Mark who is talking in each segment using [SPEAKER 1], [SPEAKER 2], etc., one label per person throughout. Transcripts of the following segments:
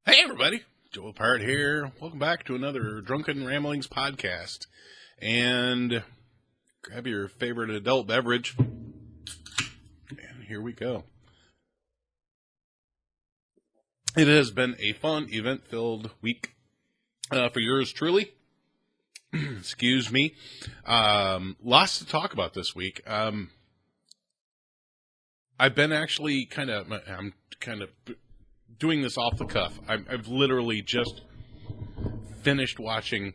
[SPEAKER 1] Hey everybody, Joel Pirate here. Welcome back to another Drunken Ramblings podcast. And grab your favorite adult beverage. And here we go. It has been a fun, event-filled week for yours truly. Excuse me. Lots to talk about this week. I've been actually I'm doing this off the cuff. I've literally just finished watching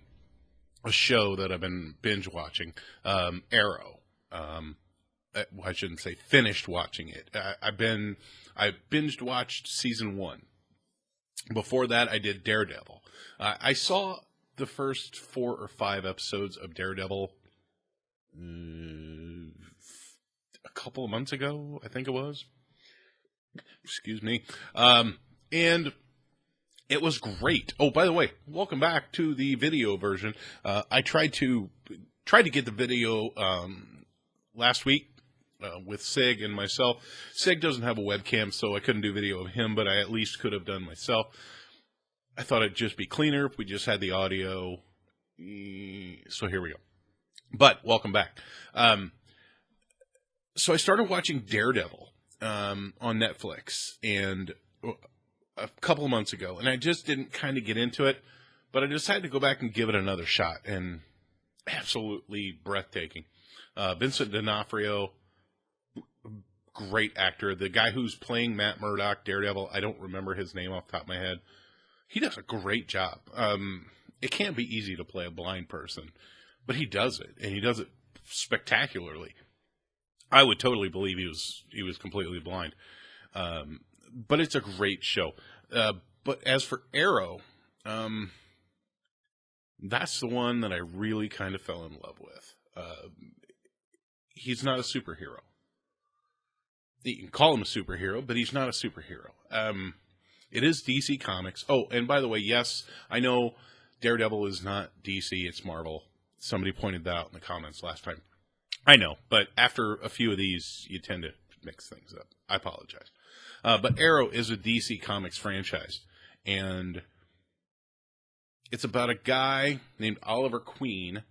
[SPEAKER 1] a show that I've been binge watching, Arrow. I shouldn't say finished watching it. I binged watched season 1. Before that, I did Daredevil. I saw the first 4 or 5 episodes of Daredevil a couple of months ago, I think it was. Excuse me. And it was great. Oh, by the way, welcome back to the video version. I tried to get the video last week with Sig and myself. Sig doesn't have a webcam, so I couldn't do video of him, but I at least could have done myself. I thought it'd just be cleaner if we just had the audio. So here we go. But welcome back. So I started watching Daredevil on Netflix and a couple of months ago, and I just didn't kind of get into it, but I decided to go back and give it another shot, and absolutely breathtaking. Vincent D'Onofrio, great actor. The guy who's playing Matt Murdock, Daredevil, I don't remember his name off the top of my head. He does a great job. It can't be easy to play a blind person, but he does it, and he does it spectacularly. I would totally believe he was completely blind. But it's a great show. But as for Arrow, that's the one that I really kind of fell in love with. He's not a superhero. You can call him a superhero, but he's not a superhero. It is DC Comics. Oh, and by the way, yes, I know Daredevil is not DC, it's Marvel. Somebody pointed that out in the comments last time. I know, but after a few of these, you tend to mix things up. I apologize. But Arrow is a DC Comics franchise, and it's about a guy named Oliver Queen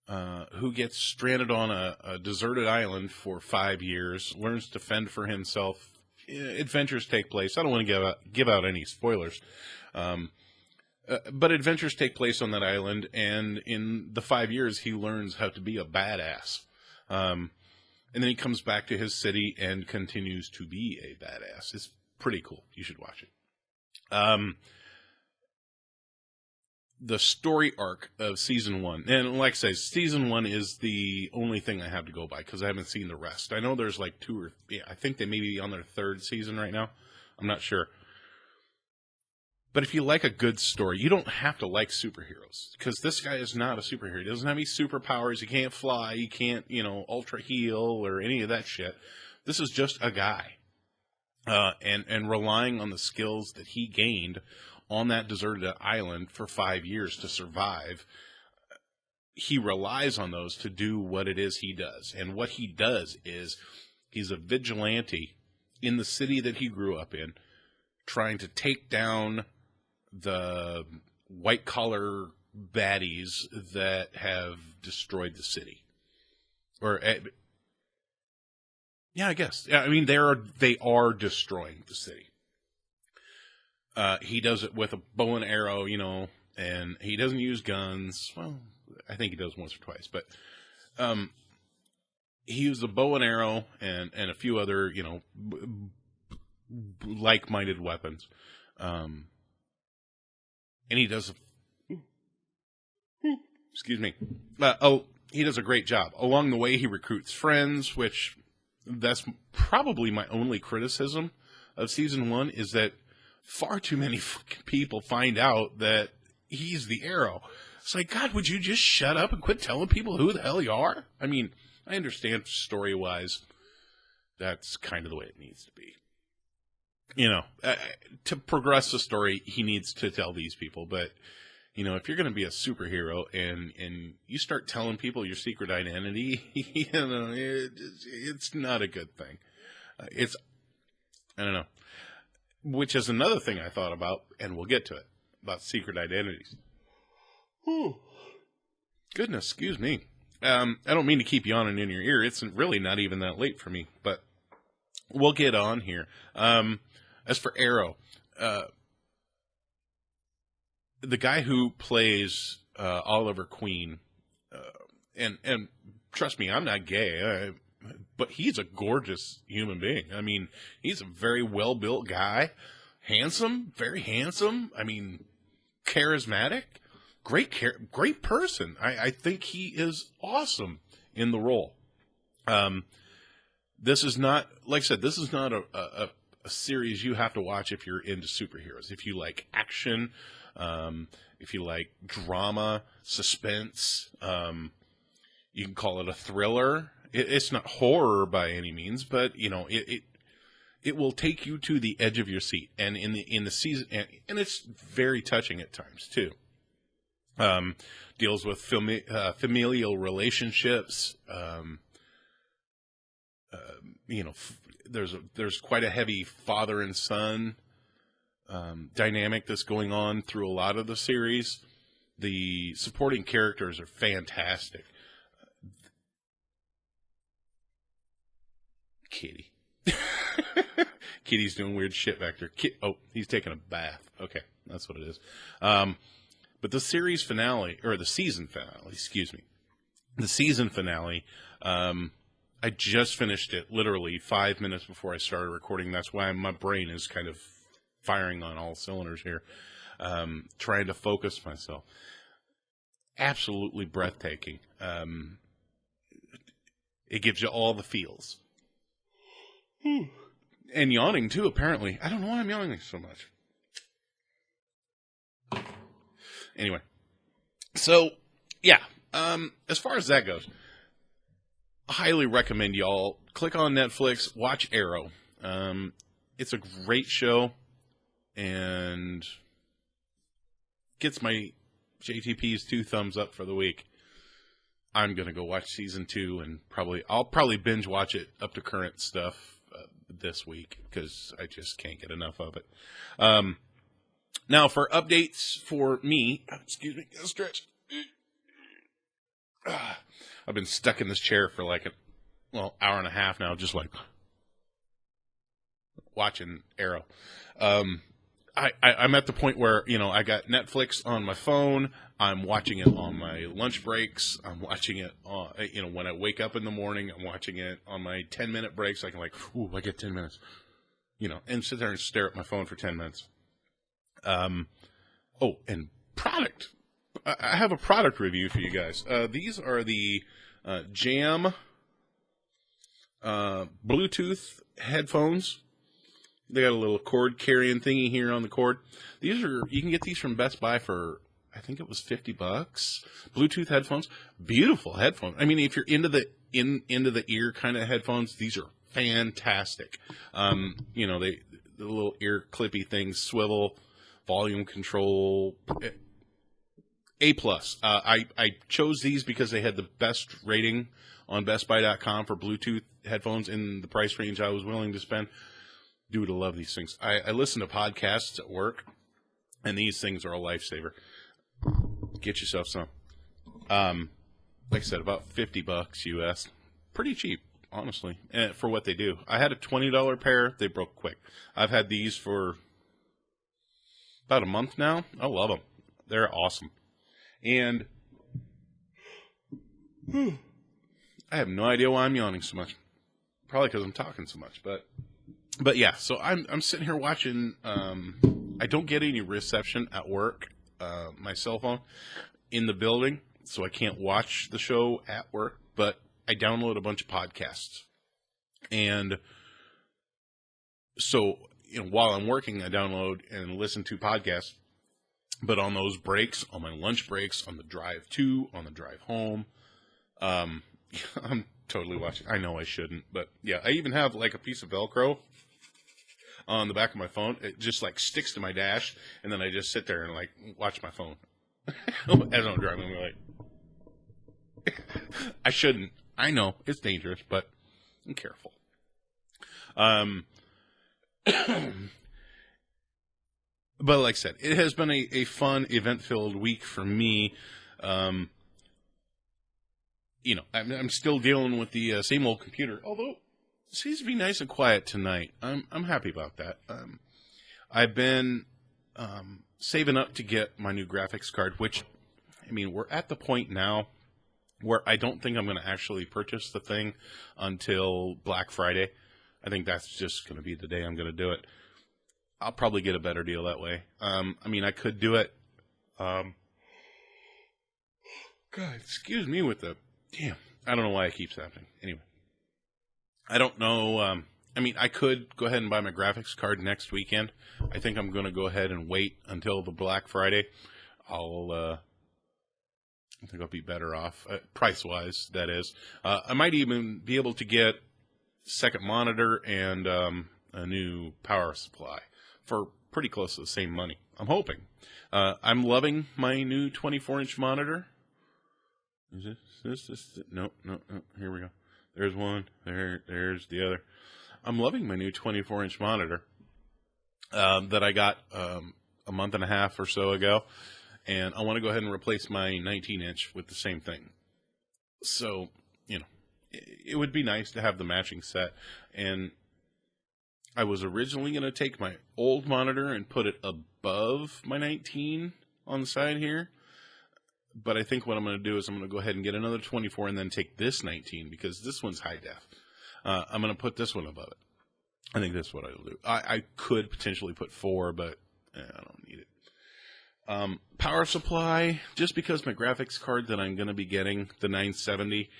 [SPEAKER 1] who gets stranded on a deserted island for 5 years, learns to fend for himself. Adventures take place. I don't want to give out any spoilers, but adventures take place on that island, and in the 5 years, he learns how to be a badass. And then he comes back to his city and continues to be a badass. It's pretty cool. You should watch it. The story arc of season 1, and like I say, season 1 is the only thing I have to go by because I haven't seen the rest. I know there's like 2 or I think they may be on their 3rd season right now. I'm not sure. But if you like a good story, you don't have to like superheroes, because this guy is not a superhero. He doesn't have any superpowers. He can't fly. He can't, ultra heal or any of that shit. This is just a guy. And relying on the skills that he gained on that deserted island for 5 years to survive, he relies on those to do what it is he does. And what he does is he's a vigilante in the city that he grew up in, trying to take down the white-collar baddies that have destroyed the city. Or, yeah, I guess. I mean, they are destroying the city. He does it with a bow and arrow, and he doesn't use guns. Well, I think he does once or twice, but he used a bow and arrow and a few other, like-minded weapons. And he does, excuse me. He does a great job. Along the way, he recruits friends, which that's probably my only criticism of season 1, is that far too many fucking people find out that he's the Arrow. It's like, God, would you just shut up and quit telling people who the hell you are? I mean, I understand story-wise, that's kind of the way it needs to be. You know, to progress the story, he needs to tell these people. But, you know, if you're going to be a superhero and you start telling people your secret identity, you know, it's not a good thing. I don't know. Which is another thing I thought about, and we'll get to it, about secret identities. Goodness, excuse me. I don't mean to keep yawning in your ear. It's really not even that late for me, but we'll get on here. As for Arrow, the guy who plays Oliver Queen, and trust me, I'm not gay, but he's a gorgeous human being. I mean, he's a very well-built guy, handsome, very handsome. I mean, charismatic, great person. I think he is awesome in the role. This is not, like I said, this is not a series you have to watch if you're into superheroes. If you like action, if you like drama, suspense, you can call it a thriller. It's not horror by any means, but you know it will take you to the edge of your seat. And in the season, and it's very touching at times too. Deals with familial relationships. You know, there's quite a heavy father and son dynamic that's going on through a lot of the series. The supporting characters are fantastic. Kitty. Kitty's doing weird shit back there. He's taking a bath. Okay, that's what it is. But the series finale, or the season finale, excuse me. The season finale, I just finished it literally 5 minutes before I started recording. That's why my brain is kind of firing on all cylinders here, trying to focus myself. Absolutely breathtaking. It gives you all the feels. And yawning, too, apparently. I don't know why I'm yawning so much. Anyway. So, yeah. As far as that goes, I highly recommend y'all click on Netflix, watch Arrow. It's a great show, and gets my JTP's 2 thumbs up for the week. I'm going to go watch season 2, and I'll probably binge watch it up to current stuff this week, because I just can't get enough of it. Now, for updates for me, excuse me, gotta stretch. I've been stuck in this chair for like hour and a half now, just like watching Arrow. I'm at the point where, you know, I got Netflix on my phone. I'm watching it on my lunch breaks. I'm watching it on, you know, when I wake up in the morning. I'm watching it on my 10-minute breaks. I can I get 10 minutes, you know, and sit there and stare at my phone for 10 minutes. And product. I have a product review for you guys. These are the Jam Bluetooth headphones. They got a little cord carrying thingy here on the cord. You can get these from Best Buy for, I think it was $50. Bluetooth headphones, beautiful headphones. I mean, if you're into the ear kind of headphones, these are fantastic. You know, the little ear clippy things, swivel, volume control, A+. I chose these because they had the best rating on BestBuy.com for Bluetooth headphones in the price range I was willing to spend. Dude, I love these things. I listen to podcasts at work, and these things are a lifesaver. Get yourself some. Like I said, about $50 US. Pretty cheap, honestly, for what they do. I had a $20 pair. They broke quick. I've had these for about a month now. I love them. They're awesome. And I have no idea why I'm yawning so much. Probably because I'm talking so much, But yeah, so I'm sitting here watching. I don't get any reception at work, my cell phone, in the building, so I can't watch the show at work. But I download a bunch of podcasts, and so, you know, while I'm working, I download and listen to podcasts. But on those breaks, on my lunch breaks, on the drive to, on the drive home, I'm totally watching. I know I shouldn't, but yeah, I even have like a piece of Velcro on the back of my phone. It just like sticks to my dash, and then I just sit there and like watch my phone as I'm driving. I'm like, I shouldn't. I know it's dangerous, but I'm careful. But like I said, it has been a fun, event-filled week for me. I'm still dealing with the same old computer, although it seems to be nice and quiet tonight. I'm happy about that. I've been saving up to get my new graphics card, which, I mean, we're at the point now where I don't think I'm going to actually purchase the thing until Black Friday. I think that's just going to be the day I'm going to do it. I'll probably get a better deal that way. I mean, I could do it. God, excuse me with the... Damn, I don't know why it keeps happening. Anyway. I don't know. I mean, I could go ahead and buy my graphics card next weekend. I think I'm going to go ahead and wait until the Black Friday. I think I'll be better off, price-wise, that is. I might even be able to get second monitor and a new power supply for pretty close to the same money. I'm hoping. I'm loving my new 24-inch monitor. Is this? No. Here we go. There's one. There's the other. I'm loving my new 24-inch monitor that I got a month and a half or so ago. And I want to go ahead and replace my 19-inch with the same thing. So, it would be nice to have the matching set. And I was originally going to take my old monitor and put it above my 19 on the side here. But I think what I'm going to do is I'm going to go ahead and get another 24 and then take this 19 because this one's high def. I'm going to put this one above it. I think that's what I'll do. I could potentially put 4, but I don't need it. Power supply, just because my graphics card that I'm going to be getting, the 970,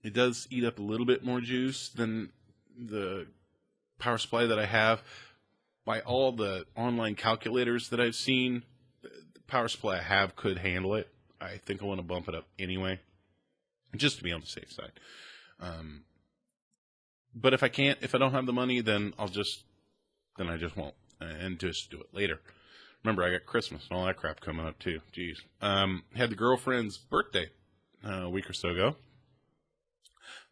[SPEAKER 1] it does eat up a little bit more juice than the power supply that I have. By all the online calculators that I've seen, the power supply I have could handle it. I think I want to bump it up anyway, just to be on the safe side. But if I don't have the money, then I just won't, and just do it later. Remember, I got Christmas and all that crap coming up too. Jeez. Had the girlfriend's birthday a week or so ago.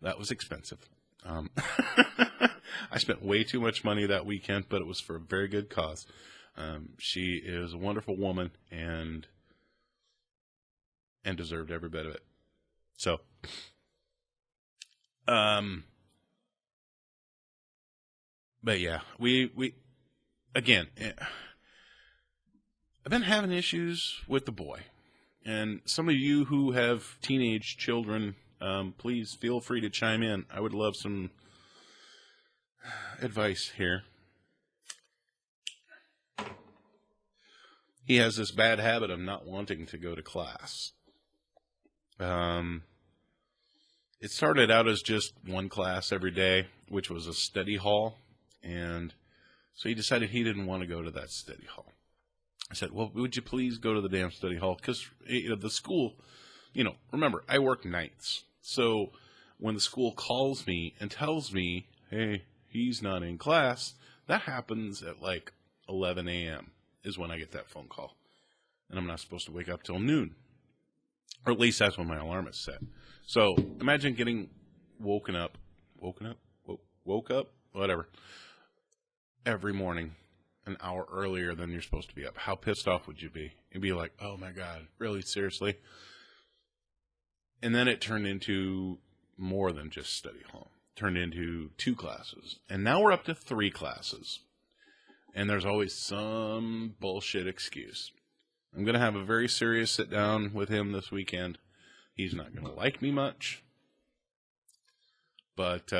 [SPEAKER 1] That was expensive. I spent way too much money that weekend, but it was for a very good cause. She is a wonderful woman and deserved every bit of it. So, but yeah, we again, I've been having issues with the boy, and some of you who have teenage children, please feel free to chime in. I would love some advice here. He has this bad habit of not wanting to go to class. It started out as just one class every day, which was a study hall, and so he decided he didn't want to go to that study hall. I said, well, would you please go to the damn study hall? Because the school, remember, I work nights. So when the school calls me and tells me, hey, he's not in class, that happens at like 11 a.m. is when I get that phone call. And I'm not supposed to wake up till noon. Or at least that's when my alarm is set. So imagine getting woke up, whatever, every morning an hour earlier than you're supposed to be up. How pissed off would you be? You'd be like, oh my God, really, seriously? And then it turned into more than just study hall. It turned into 2 classes. And now we're up to 3 classes. And there's always some bullshit excuse. I'm going to have a very serious sit down with him this weekend. He's not going to like me much. But,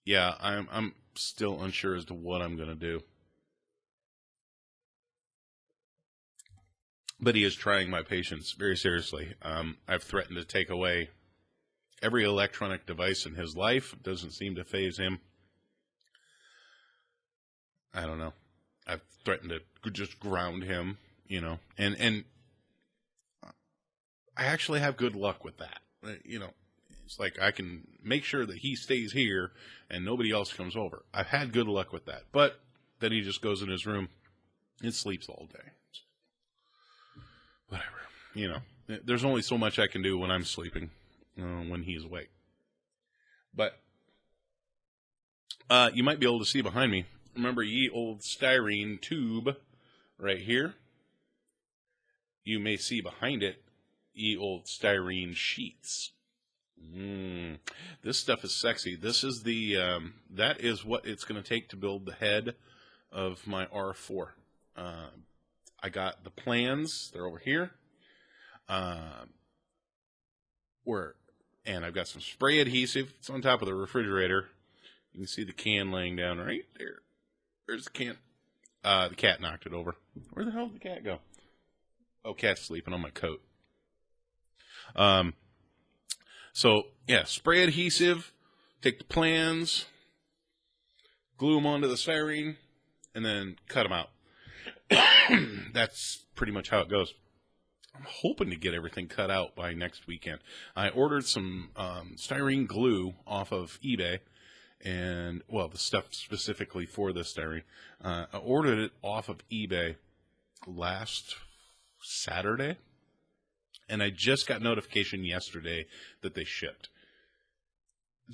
[SPEAKER 1] yeah, I'm still unsure as to what I'm going to do. But he is trying my patience very seriously. I've threatened to take away every electronic device in his life. It doesn't seem to faze him. I don't know. I've threatened to just ground him, and I actually have good luck with that. It's like I can make sure that he stays here and nobody else comes over. I've had good luck with that. But then he just goes in his room and sleeps all day. Whatever. There's only so much I can do when I'm sleeping, when he's awake. But you might be able to see behind me. Remember ye old styrene tube right here? You may see behind it ye old styrene sheets. This stuff is sexy. This is that is what it's going to take to build the head of my R4. I got the plans. They're over here. And I've got some spray adhesive. It's on top of the refrigerator. You can see the can laying down right there. There's the can. The cat knocked it over. Where the hell did the cat go? Oh, cat's sleeping on my coat. So, yeah, spray adhesive, take the plans, glue them onto the styrene, and then cut them out. That's pretty much how it goes. I'm hoping to get everything cut out by next weekend. I ordered some styrene glue off of eBay, and, the stuff specifically for the styrene. I ordered it off of eBay last Saturday. And I just got notification yesterday that they shipped.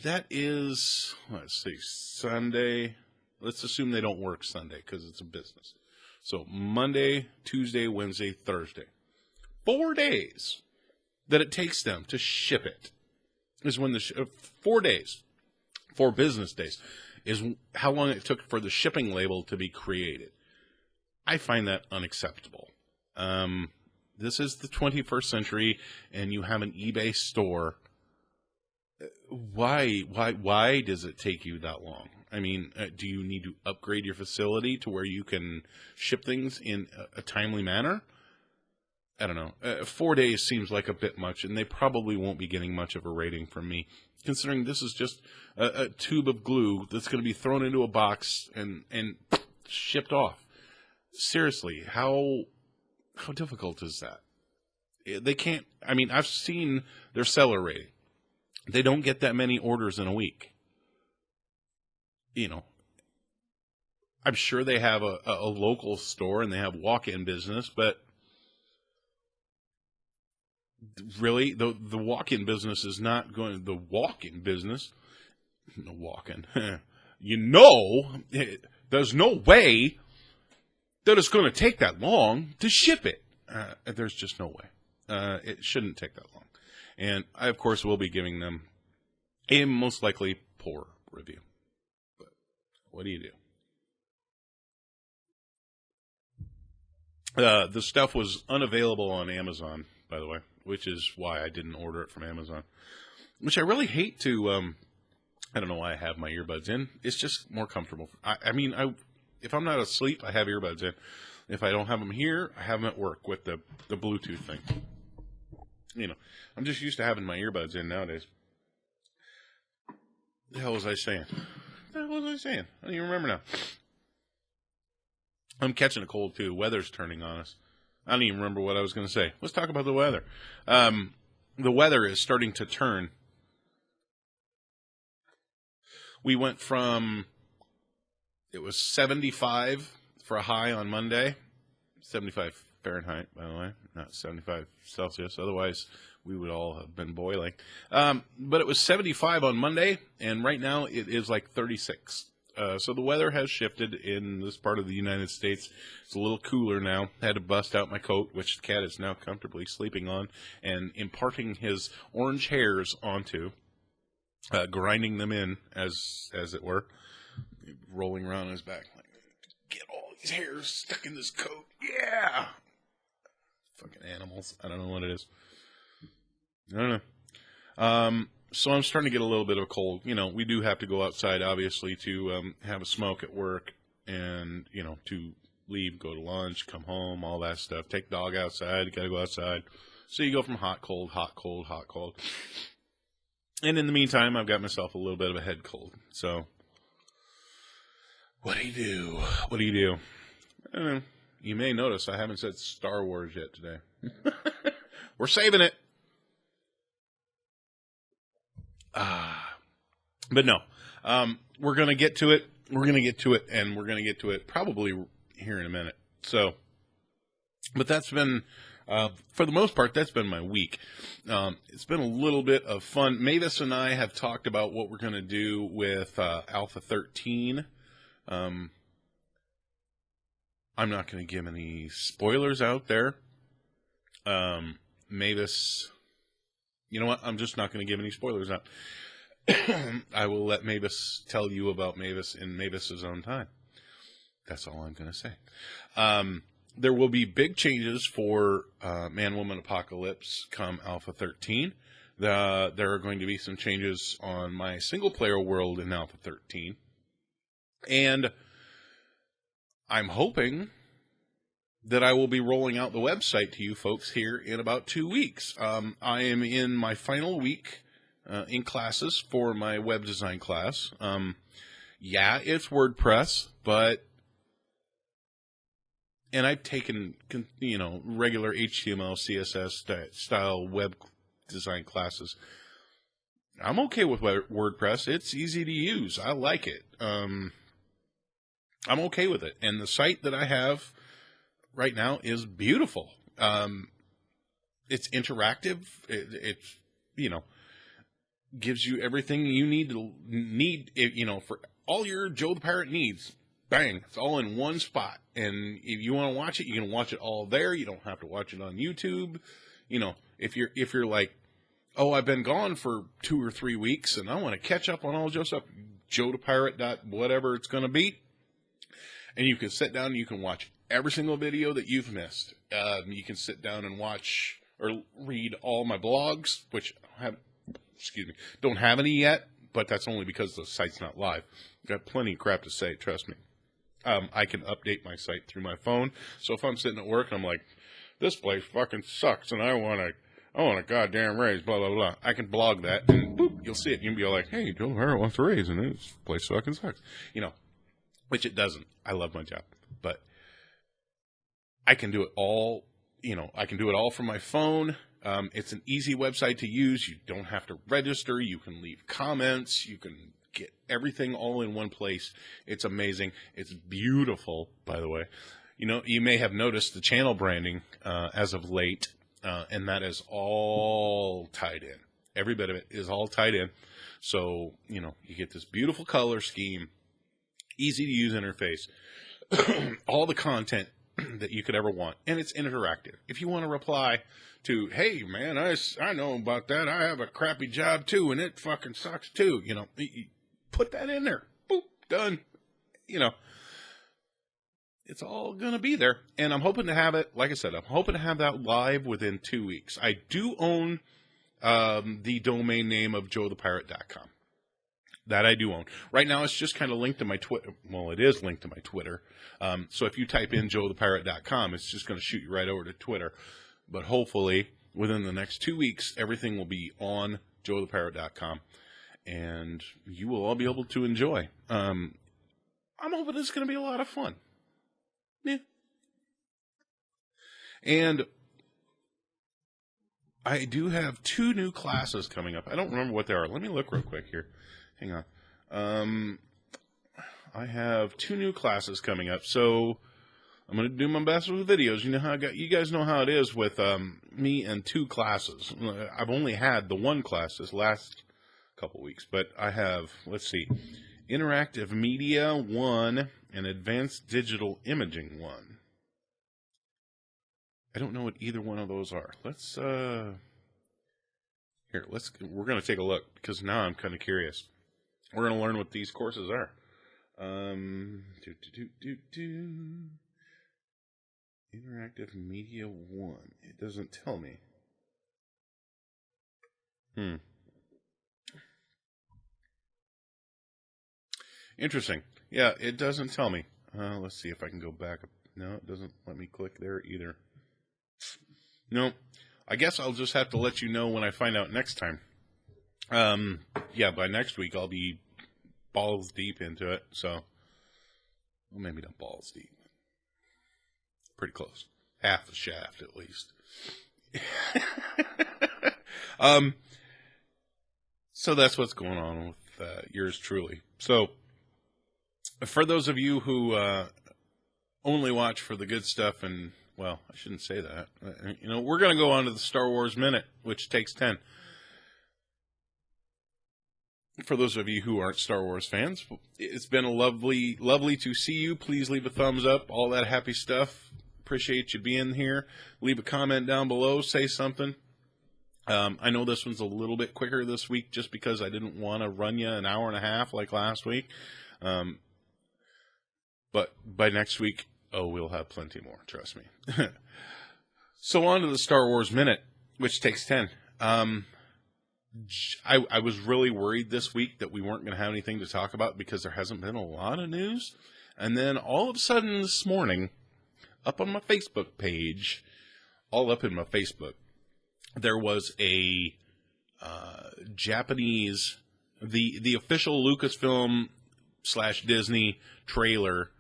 [SPEAKER 1] That is, let's see, Sunday. Let's assume they don't work Sunday because it's a business. So Monday, Tuesday, Wednesday, Thursday. 4 days that it takes them to ship it is when 4 days, 4 business days, is how long it took for the shipping label to be created. I find that unacceptable. This is the 21st century, and you have an eBay store. Why does it take you that long? I mean, do you need to upgrade your facility to where you can ship things in a timely manner? I don't know. 4 days seems like a bit much, and they probably won't be getting much of a rating from me, considering this is just a tube of glue that's going to be thrown into a box and shipped off. Seriously, how difficult is that? They can't. I mean, I've seen their seller rating. They don't get that many orders in a week. I'm sure they have a local store and they have walk-in business, but really, the walk-in business is not going. The walk-in business, no walk-in. There's no way that it's going to take that long to ship it. There's just no way. It shouldn't take that long. And I, of course, will be giving them a most likely poor review. But what do you do? The stuff was unavailable on Amazon, by the way, which is why I didn't order it from Amazon. Which I really hate to, I don't know why I have my earbuds in. It's just more comfortable. If I'm not asleep, I have earbuds in. If I don't have them here, I have them at work with the Bluetooth thing. I'm just used to having my earbuds in nowadays. The hell was I saying? I don't even remember now. I'm catching a cold, too. Weather's turning on us. I don't even remember what I was going to say. Let's talk about the weather. The weather is starting to turn. We went from... It was 75 for a high on Monday. 75 Fahrenheit, by the way, not 75 Celsius. Otherwise, we would all have been boiling. But it was 75 on Monday, and right now it is like 36. So the weather has shifted in this part of the United States. It's a little cooler now. I had to bust out my coat, which the cat is now comfortably sleeping on, and imparting his orange hairs onto, grinding them in, as it were, rolling around on his back. Like, get all these hairs stuck in this coat. Yeah! Fucking animals. I don't know what it is. I don't know. So I'm starting to get a little bit of a cold. We do have to go outside, obviously, to have a smoke at work and, to leave, go to lunch, come home, all that stuff. Take the dog outside. You got to go outside. So you go from hot, cold, hot, cold, hot, cold. And in the meantime, I've got myself a little bit of a head cold. So what do you do? And you may notice I haven't said Star Wars yet today. We're saving it. But no, we're going to get to it. We're going to get to it, and we're going to get to it probably here in a minute. So, but that's been, for the most part, that's been my week. It's been a little bit of fun. Mavis and I have talked about what we're going to do with Alpha 13. I'm not going to give any spoilers out there. Mavis, you know what? I'm just not going to give any spoilers out. I will let Mavis tell you about Mavis in Mavis's own time. That's all I'm going to say. There will be big changes for Man-Woman Apocalypse come Alpha 13. There are going to be some changes on my single-player world in Alpha 13. And I'm hoping that I will be rolling out the website to you folks here in about 2 weeks. I am in my final week in classes for my web design class. Yeah, it's WordPress, and I've taken, regular HTML, CSS style web design classes. I'm okay with WordPress. It's easy to use. I like it. I'm okay with it. And the site that I have right now is beautiful. It's interactive. It's, gives you everything you need for all your Joe the Pirate needs. Bang, it's all in one spot. And if you want to watch it, you can watch it all there. You don't have to watch it on YouTube. If you're like, oh, I've been gone for 2 or 3 weeks and I want to catch up on all Joe's stuff, Joe the Pirate whatever it's going to be. And you can sit down and you can watch every single video that you've missed. You can sit down and watch or read all my blogs, which don't have any yet, but that's only because the site's not live. Got plenty of crap to say, trust me. I can update my site through my phone, so if I'm sitting at work and I'm like, this place fucking sucks and I want a goddamn raise, blah, blah, blah, I can blog that and boop, you'll see it. You'll be all like, hey, Joe Harrell wants a raise and this place fucking sucks. Which it doesn't. I love my job, but I can do it all, I can do it all from my phone. It's an easy website to use. You don't have to register. You can leave comments. You can get everything all in one place. It's amazing. It's beautiful, by the way. You may have noticed the channel branding as of late, and that is all tied in. Every bit of it is all tied in. So, you get this beautiful color scheme, easy to use interface, all the content that you could ever want, and it's interactive. If you want to reply to, hey man, I know about that, I have a crappy job too, and it fucking sucks too, you put that in there, boop, done. It's all gonna be there, and I'm hoping to have it, like I said, I'm hoping to have that live within 2 weeks. I do own the domain name of joethepirate.com. That I do own. Right now, it's just kind of linked to my Twitter. Well, it is linked to my Twitter. So if you type in joethepirate.com, it's just going to shoot you right over to Twitter. But hopefully, within the next 2 weeks, everything will be on joethepirate.com. And you will all be able to enjoy. I'm hoping it's going to be a lot of fun. Yeah. And I do have 2 new classes coming up. I don't remember what they are. Let me look real quick here. Hang on. I have 2 new classes coming up, so I'm going to do my best with videos. You guys know how it is with me and 2 classes. I've only had the 1 class this last couple weeks, but I have, let's see, Interactive Media 1 and Advanced Digital Imaging 1. I don't know what either one of those are. We're going to take a look, because now I'm kind of curious. We're going to learn what these courses are. Interactive Media 1. It doesn't tell me. Interesting. Yeah, it doesn't tell me. Let's see if I can go back. No, it doesn't let me click there either. No, I guess I'll just have to let you know when I find out next time. Yeah, by next week I'll be balls deep into it, so, well, maybe not balls deep. Pretty close. Half the shaft, at least. So that's what's going on with yours truly. So, for those of you who only watch for the good stuff, and, well, I shouldn't say that. We're going to go on to the Star Wars Minute, which takes 10. For those of you who aren't Star Wars fans, it's been a lovely to see you. Please leave a thumbs up, all that happy stuff. Appreciate you being here. Leave a comment down below, say something. I know this one's a little bit quicker this week just because I didn't want to run you an hour and a half like last week. But by next week, we'll have plenty more, trust me. So on to the Star Wars Minute, which takes 10. I was really worried this week that we weren't going to have anything to talk about because there hasn't been a lot of news. And then all of a sudden this morning, up on my Facebook page, all up in my Facebook, there was a Japanese, the official Lucasfilm / Disney trailer,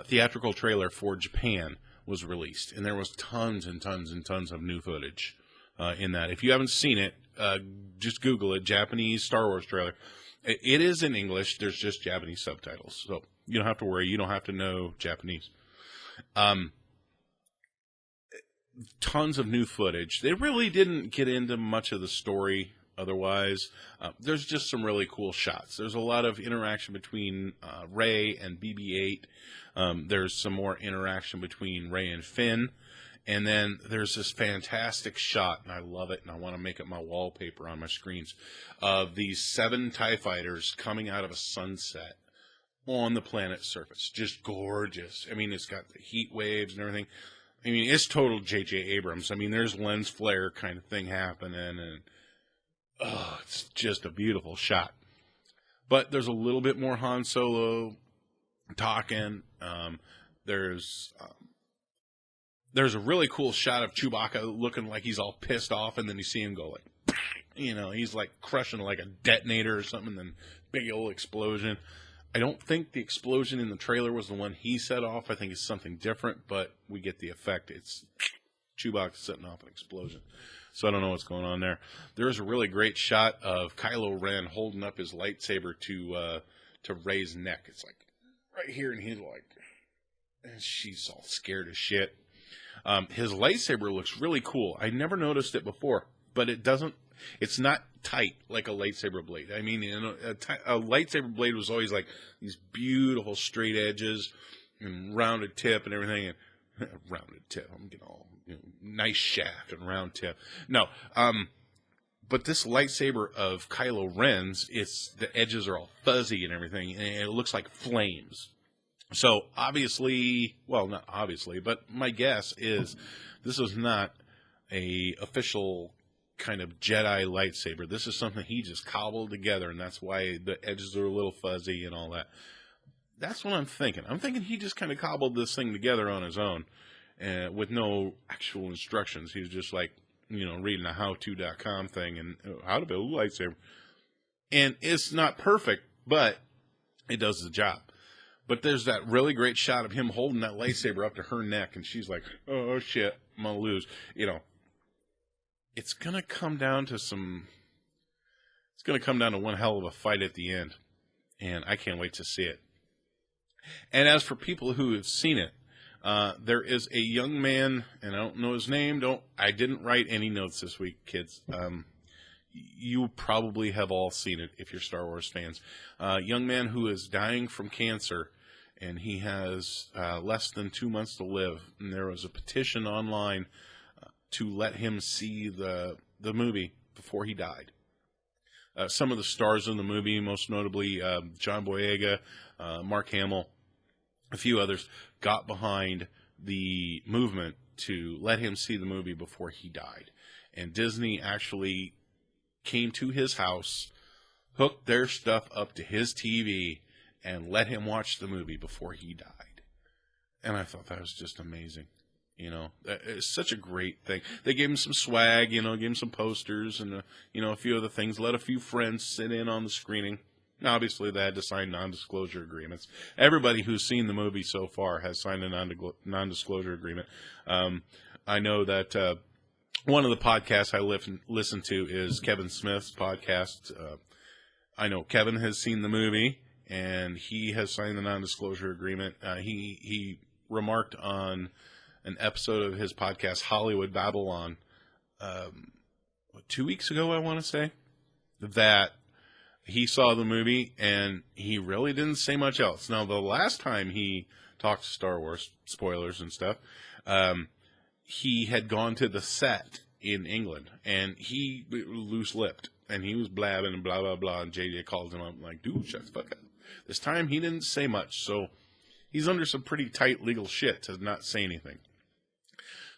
[SPEAKER 1] theatrical trailer for Japan was released. And there was tons and tons and tons of new footage in that. If you haven't seen it, just Google it, Japanese Star Wars trailer. It is in English. There's just Japanese subtitles. So you don't have to worry. You don't have to know Japanese. Tons of new footage. They really didn't get into much of the story otherwise. There's just some really cool shots. There's a lot of interaction between Rey and BB-8. There's some more interaction between Rey and Finn. And then there's this fantastic shot, and I love it, and I want to make it my wallpaper on my screens, of these 7 TIE fighters coming out of a sunset on the planet's surface. Just gorgeous. I mean, it's got the heat waves and everything. I mean, it's total J.J. Abrams. I mean, there's lens flare kind of thing happening, and it's just a beautiful shot. But there's a little bit more Han Solo talking. There's a really cool shot of Chewbacca looking like he's all pissed off, and then you see him go like, he's like crushing like a detonator or something, and then big old explosion. I don't think the explosion in the trailer was the one he set off. I think it's something different, but we get the effect. It's Chewbacca setting off an explosion. So I don't know what's going on there. There's a really great shot of Kylo Ren holding up his lightsaber to Rey's neck. It's like right here, and he's like, and she's all scared as shit. His lightsaber looks really cool. I never noticed it before, but it's not tight like a lightsaber blade. I mean, a lightsaber blade was always like these beautiful straight edges and rounded tip and everything. And rounded tip. I'm getting all nice shaft and round tip. No, but this lightsaber of Kylo Ren's, the edges are all fuzzy and everything, and it looks like flames. So obviously, well, not obviously, but my guess is this is not a official kind of Jedi lightsaber. This is something he just cobbled together, and that's why the edges are a little fuzzy and all that. That's what I'm thinking. I'm thinking he just kind of cobbled this thing together on his own with no actual instructions. He was just like, reading a howto.com thing and how to build a lightsaber. And it's not perfect, but it does the job. But there's that really great shot of him holding that lightsaber up to her neck, and she's like, oh, shit, I'm going to lose. It's going to come down to one hell of a fight at the end, and I can't wait to see it. And as for people who have seen it, there is a young man, and I don't know his name. I didn't write any notes this week, kids. You probably have all seen it if you're Star Wars fans. Young man who is dying from cancer, and he has less than 2 months to live. And there was a petition online to let him see the movie before he died. Some of the stars in the movie, most notably John Boyega, Mark Hamill, a few others, got behind the movement to let him see the movie before he died. And Disney actually came to his house, hooked their stuff up to his TV, and let him watch the movie before he died. And I thought that was just amazing. It's such a great thing. They gave him some swag, gave him some posters and, a few other things. Let a few friends sit in on the screening. Obviously, they had to sign non-disclosure agreements. Everybody who's seen the movie so far has signed a non-disclosure agreement. I know that one of the podcasts I listen to is Kevin Smith's podcast. I know Kevin has seen the movie, and he has signed the non-disclosure agreement. He remarked on an episode of his podcast, Hollywood Babylon, 2 weeks ago, I want to say, that he saw the movie, and he really didn't say much else. Now, the last time he talked Star Wars, spoilers and stuff, he had gone to the set in England, and he loose-lipped, and he was blabbing and blah, blah, blah, and JJ calls him up like, dude, shut the fuck up. This time, he didn't say much, so he's under some pretty tight legal shit to not say anything.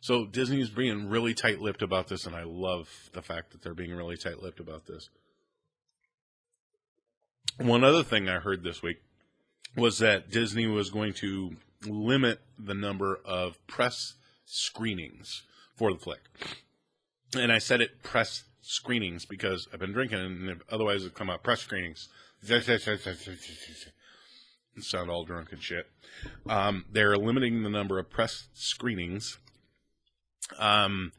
[SPEAKER 1] So Disney's being really tight-lipped about this, and I love the fact that they're being really tight-lipped about this. One other thing I heard this week was that Disney was going to limit the number of press screenings for the flick. And I said it, press screenings, because I've been drinking, and otherwise it'd come out press screenings. Sound all drunk and shit. They're limiting the number of press screenings. And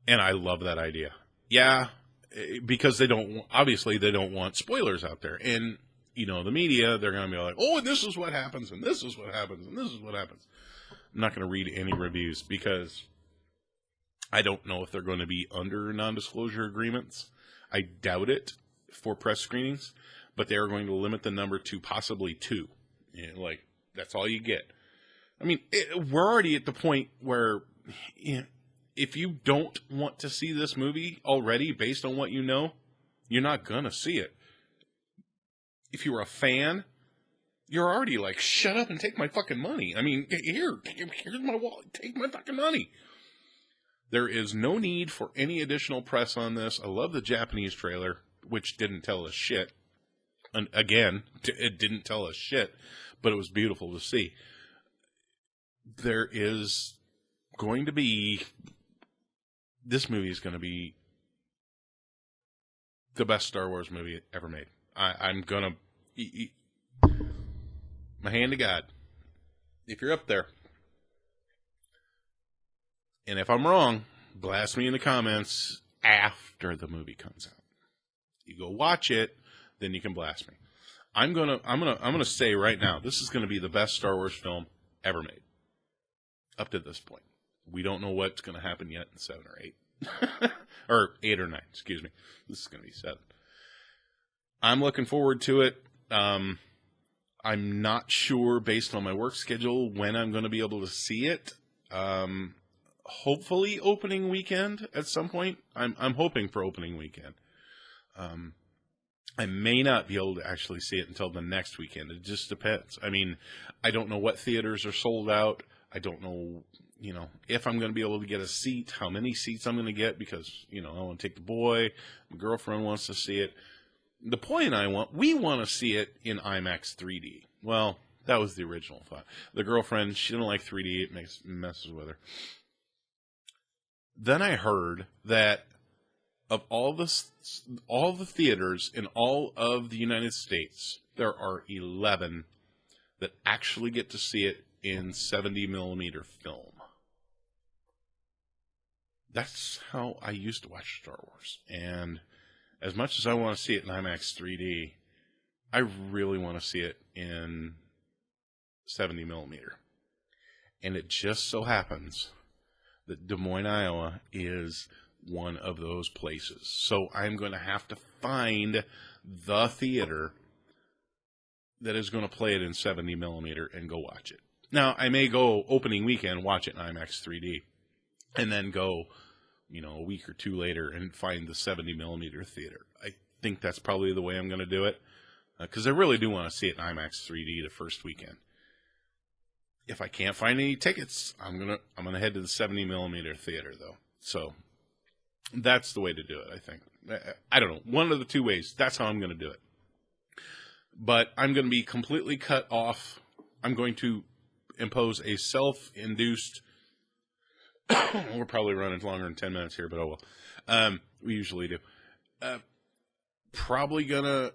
[SPEAKER 1] I love that idea. Yeah, because they don't want spoilers out there. And, the media, they're going to be like, oh, and this is what happens, and this is what happens, and this is what happens. I'm not going to read any reviews because I don't know if they're going to be under non-disclosure agreements. I doubt it for press screenings, but they are going to limit the number to possibly 2. That's all you get. I mean, we're already at the point where if you don't want to see this movie already based on what you know, you're not going to see it. If you're a fan, you're already like, shut up and take my fucking money. I mean, here's my wallet. Take my fucking money. There is no need for any additional press on this. I love the Japanese trailer, which didn't tell us shit. And again, it didn't tell us shit, but it was beautiful to see. This movie is going to be the best Star Wars movie ever made. I'm going to, my hand to God, if you're up there, and if I'm wrong, blast me in the comments after the movie comes out. You go watch it, then you can blast me. I'm gonna say right now, this is gonna be the best Star Wars film ever made. Up to this point. We don't know what's gonna happen yet in 7 or 8. Or 8 or 9, excuse me. This is gonna be 7. I'm looking forward to it. I'm not sure, based on my work schedule, when I'm gonna be able to see it. Hopefully opening weekend at some point. I'm hoping for opening weekend. I may not be able to actually see it until the next weekend. It just depends. I mean, I don't know what theaters are sold out. I don't know, if I'm going to be able to get a seat, how many seats I'm going to get, because, I want to take the boy. My girlfriend wants to see it. The point we want to see it in IMAX 3D. Well, that was the original thought. The girlfriend, she didn't like 3D. It messes with her. Then I heard that of all the theaters in all of the United States, there are 11 that actually get to see it in 70 millimeter film. That's how I used to watch Star Wars. And as much as I want to see it in IMAX 3D, I really want to see it in 70 millimeter. And it just so happens that Des Moines, Iowa is one of those places. So I'm going to have to find the theater that is going to play it in 70 millimeter and go watch it. Now, I may go opening weekend, watch it in IMAX 3D, and then go, a week or two later and find the 70 millimeter theater. I think that's probably the way I'm going to do it, because I really do want to see it in IMAX 3D the first weekend. If I can't find any tickets, I'm gonna head to the 70 millimeter theater though. So that's the way to do it, I think. I don't know. One of the two ways. That's how I'm going to do it. But I'm going to be completely cut off. I'm going to impose a self-induced... We're probably running longer than 10 minutes here, but oh well. We usually do. Probably going to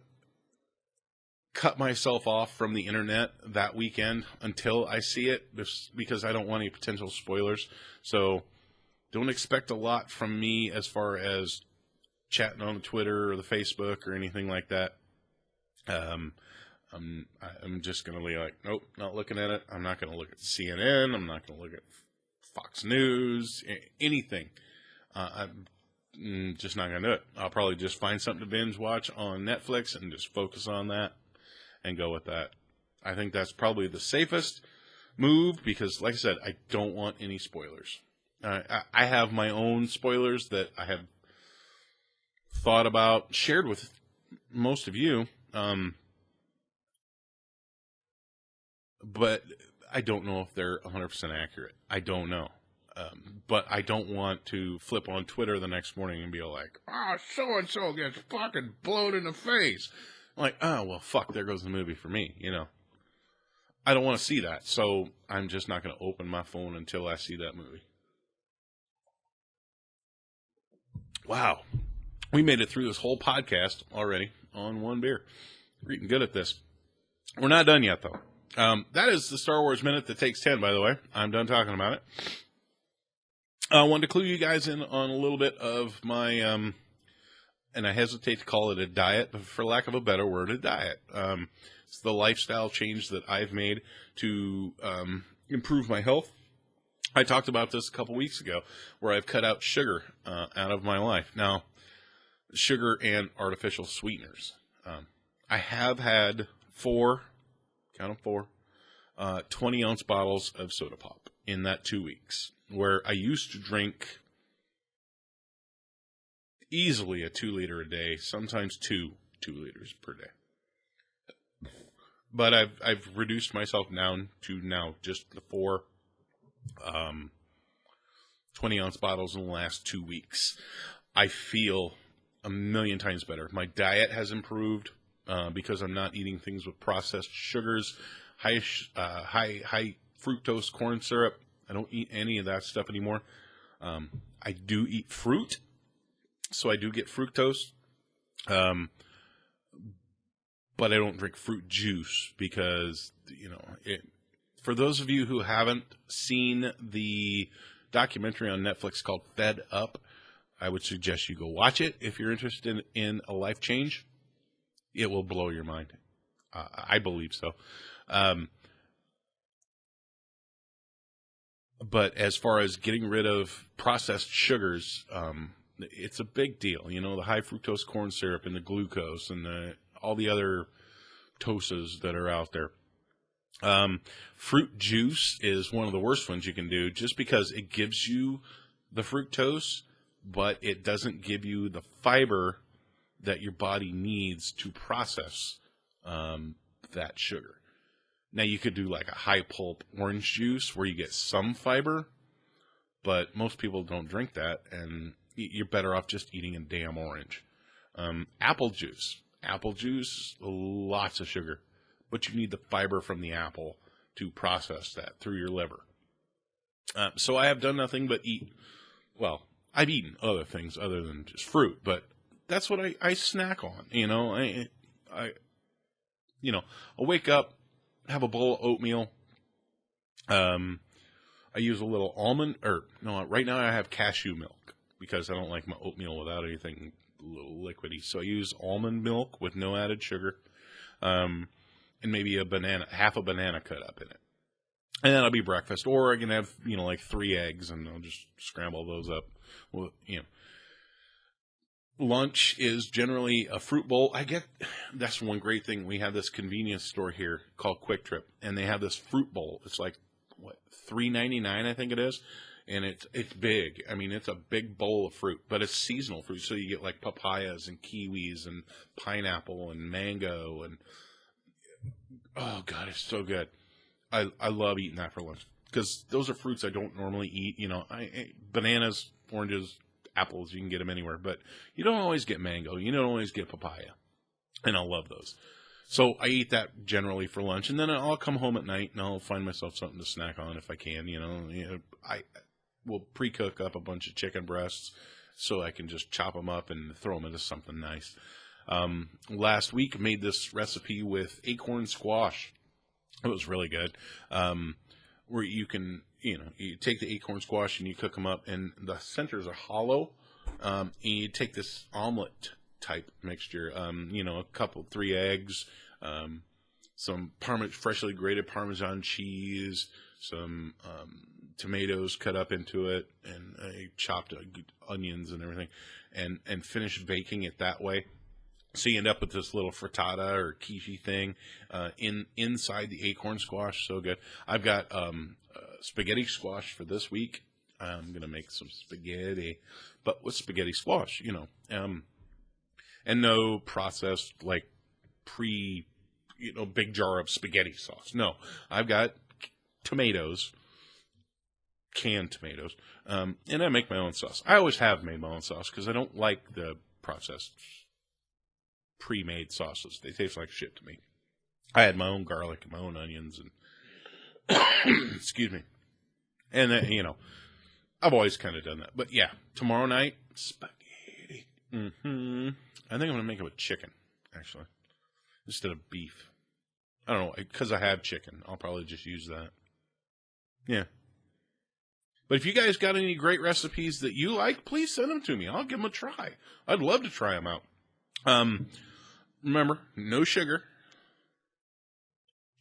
[SPEAKER 1] cut myself off from the internet that weekend until I see it, because I don't want any potential spoilers. So don't expect a lot from me as far as chatting on the Twitter or the Facebook or anything like that. I'm just going to be like, nope, not looking at it. I'm not going to look at CNN. I'm not going to look at Fox News, anything. I'm just not going to do it. I'll probably just find something to binge watch on Netflix and just focus on that and go with that. I think that's probably the safest move because, like I said, I don't want any spoilers. I have my own spoilers that I have thought about, shared with most of you, but I don't know if they're 100% accurate. I don't know. But I don't want to flip on Twitter the next morning and be like, so-and-so gets fucking blown in the face. I'm like, oh, well, fuck, there goes the movie for me, you know. I don't want to see that, so I'm just not going to open my phone until I see that movie. Wow. We made it through this whole podcast already on one beer. We're eating good at this. We're not done yet, though. That is the Star Wars Minute that takes 10, by the way. I'm done talking about it. I wanted to clue you guys in on a little bit of my, and I hesitate to call it a diet, but for lack of a better word, a diet. It's the lifestyle change that I've made to improve my health. I talked about this a couple weeks ago, where I've cut out sugar out of my life. Now, sugar and artificial sweeteners. I have had 20-ounce bottles of soda pop in that 2 weeks, where I used to drink easily a 2 liter a day, sometimes 2 liters per day. But I've reduced myself down to now just the 4 20-ounce bottles in the last 2 weeks. I feel a million times better. My diet has improved because I'm not eating things with processed sugars, high fructose corn syrup. I don't eat any of that stuff anymore. I do eat fruit, so I do get fructose. But I don't drink fruit juice because, you know, for those of you who haven't seen the documentary on Netflix called Fed Up, I would suggest you go watch it if you're interested in a life change. It will blow your mind. I believe so. But as far as getting rid of processed sugars, it's a big deal. You know, the high fructose corn syrup and the glucose and all the other tosas that are out there. Fruit juice is one of the worst ones you can do just because it gives you the fructose, but it doesn't give you the fiber that your body needs to process that sugar. Now, you could do like a high pulp orange juice where you get some fiber, but most people don't drink that, and you're better off just eating a damn orange. Apple juice. Apple juice, lots of sugar, but you need the fiber from the apple to process that through your liver. So I have done nothing but eat. Well, I've eaten other things other than just fruit, but that's what I snack on. You know, I'll wake up, have a bowl of oatmeal. I use a little almond, right now I have cashew milk because I don't like my oatmeal without anything a little liquidy. So I use almond milk with no added sugar, and maybe half a banana cut up in it. And that'll be breakfast. Or I can have, like 3 eggs and I'll just scramble those up. Well, lunch is generally a fruit bowl. That's one great thing. We have this convenience store here called Quick Trip, and they have this fruit bowl. It's like, $3.99, I think it is. And it's big. I mean, it's a big bowl of fruit, but it's seasonal fruit. So you get like papayas and kiwis and pineapple and mango and, oh God, it's so good. I love eating that for lunch because those are fruits I don't normally eat. Bananas, oranges, apples, you can get them anywhere, but you don't always get mango. You don't always get papaya, and I love those. So I eat that generally for lunch, and then I'll come home at night and I'll find myself something to snack on if I can. I will pre-cook up a bunch of chicken breasts so I can just chop them up and throw them into something nice. Last week made this recipe with acorn squash. It was really good. Where you can, you take the acorn squash and you cook them up, and the centers are hollow. And you take this omelet type mixture, three eggs, some freshly grated Parmesan cheese, some tomatoes cut up into it, and chopped onions and everything, and finish baking it that way. So you end up with this little frittata or quiche thing inside the acorn squash. So good. I've got spaghetti squash for this week. I'm going to make some spaghetti, but with spaghetti squash, and no processed, like, big jar of spaghetti sauce. No, I've got tomatoes, canned tomatoes, and I make my own sauce. I always have made my own sauce because I don't like the processed pre-made sauces. They taste like shit to me. I had my own garlic and my own onions, and excuse me. And I've always kind of done that. But yeah, tomorrow night, spaghetti. I think I'm gonna make it with chicken, actually, instead of beef. I don't know, because I have chicken. I'll probably just use that. Yeah. But if you guys got any great recipes that you like, please send them to me. I'll give them a try. I'd love to try them out. Remember, no sugar.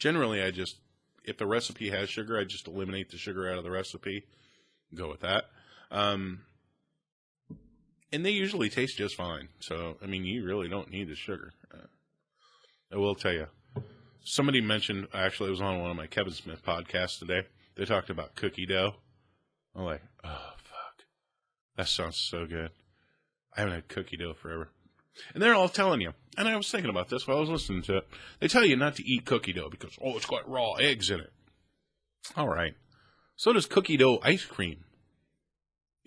[SPEAKER 1] Generally, if the recipe has sugar, I just eliminate the sugar out of the recipe. Go with that. And they usually taste just fine. So, you really don't need the sugar. I will tell you. Somebody mentioned, actually, it was on one of my Kevin Smith podcasts today. They talked about cookie dough. I'm like, oh, fuck. That sounds so good. I haven't had cookie dough forever. And they're all telling you, and I was thinking about this while I was listening to it, they tell you not to eat cookie dough because, it's got raw eggs in it. All right. So does cookie dough ice cream.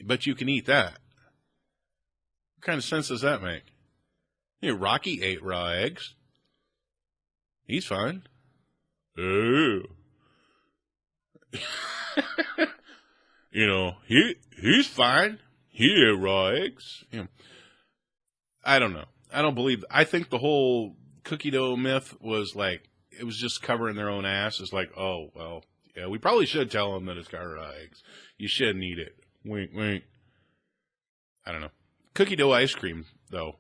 [SPEAKER 1] But you can eat that. What kind of sense does that make? Rocky ate raw eggs. He's fine. Oh. He's fine. He ate raw eggs. I don't know. I think the whole cookie dough myth was like, it was just covering their own ass. It's like, oh, well, yeah, we probably should tell them that it's got raw eggs. You shouldn't eat it. Wink, wink. I don't know. Cookie dough ice cream, though.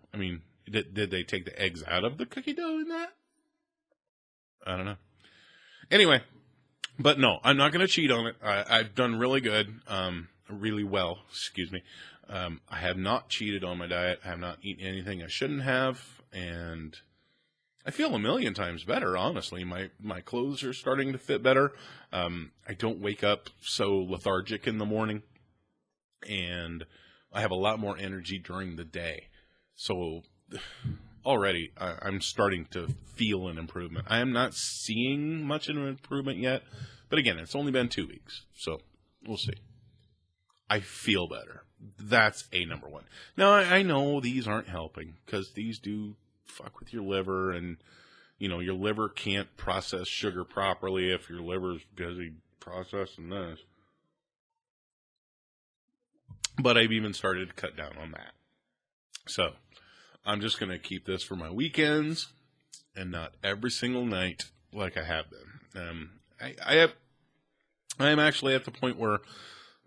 [SPEAKER 1] Did they take the eggs out of the cookie dough in that? I don't know. Anyway, but no, I'm not going to cheat on it. I've done really good, really well, excuse me. I have not cheated on my diet. I have not eaten anything I shouldn't have, and I feel a million times better, honestly. My clothes are starting to fit better. I don't wake up so lethargic in the morning, and I have a lot more energy during the day. So already I'm starting to feel an improvement. I am not seeing much of an improvement yet, but again, it's only been 2 weeks, so we'll see. I feel better. That's a number one. Now, I know these aren't helping, because these do fuck with your liver, and, your liver can't process sugar properly if your liver's busy processing this. But I've even started to cut down on that. So, I'm just going to keep this for my weekends, and not every single night like I have been. I am actually at the point where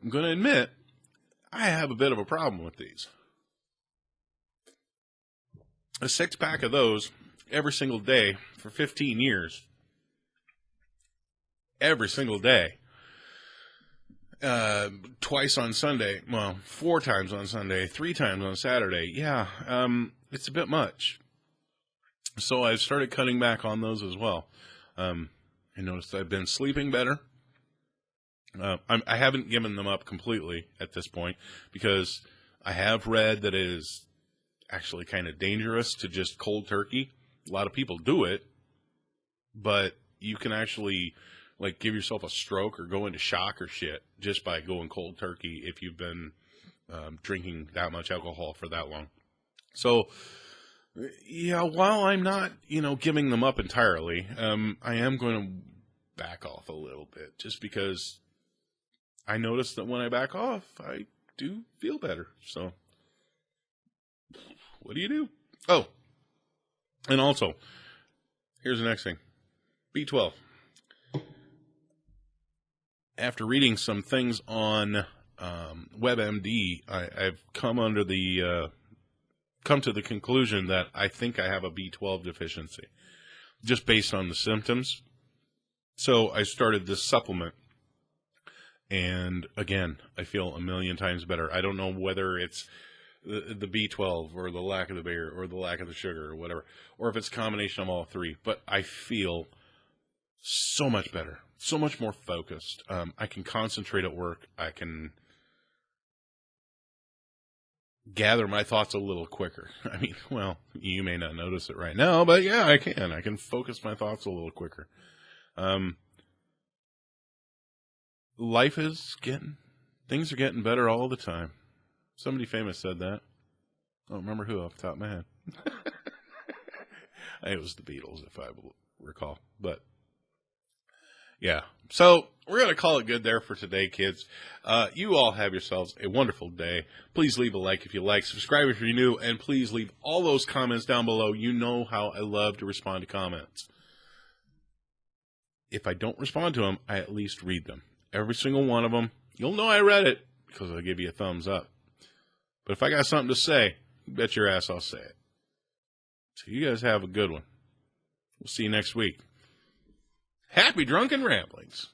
[SPEAKER 1] I'm going to admit I have a bit of a problem with these. A 6-pack of those every single day for 15 years. Every single day. Twice on Sunday. Well, 4 times on Sunday. 3 times on Saturday. Yeah, it's a bit much. So I've started cutting back on those as well. I noticed I've been sleeping better. I haven't given them up completely at this point, because I have read that it is actually kind of dangerous to just cold turkey. A lot of people do it, but you can actually give yourself a stroke or go into shock or shit just by going cold turkey if you've been drinking that much alcohol for that long. So, yeah, while I'm not, giving them up entirely, I am going to back off a little bit, just because I notice that when I back off, I do feel better. So, what do you do? Oh, And also, here's the next thing. B12. After reading some things on WebMD, I've come to the conclusion that I think I have a B12 deficiency, just based on the symptoms. So I started this supplement, and again, I feel a million times better. I don't know whether it's the B12 or the lack of the beer or the lack of the sugar or whatever, or if it's a combination of all three, but I feel so much better, so much more focused. I can concentrate at work. I can gather my thoughts a little quicker. I mean, well, you may not notice it right now, but yeah, I can. I can focus my thoughts a little quicker. Things are getting better all the time. Somebody famous said that. I don't remember who off the top of my head. It was the Beatles, if I recall. But yeah, so we're going to call it good there for today, kids. You all have yourselves a wonderful day. Please leave a like if you like, subscribe if you're new, and please leave all those comments down below. You know how I love to respond to comments. If I don't respond to them, I at least read them. Every single one of them. You'll know I read it because I'll give you a thumbs up. But if I got something to say, you bet your ass I'll say it. So you guys have a good one. We'll see you next week. Happy Drunken Ramblings.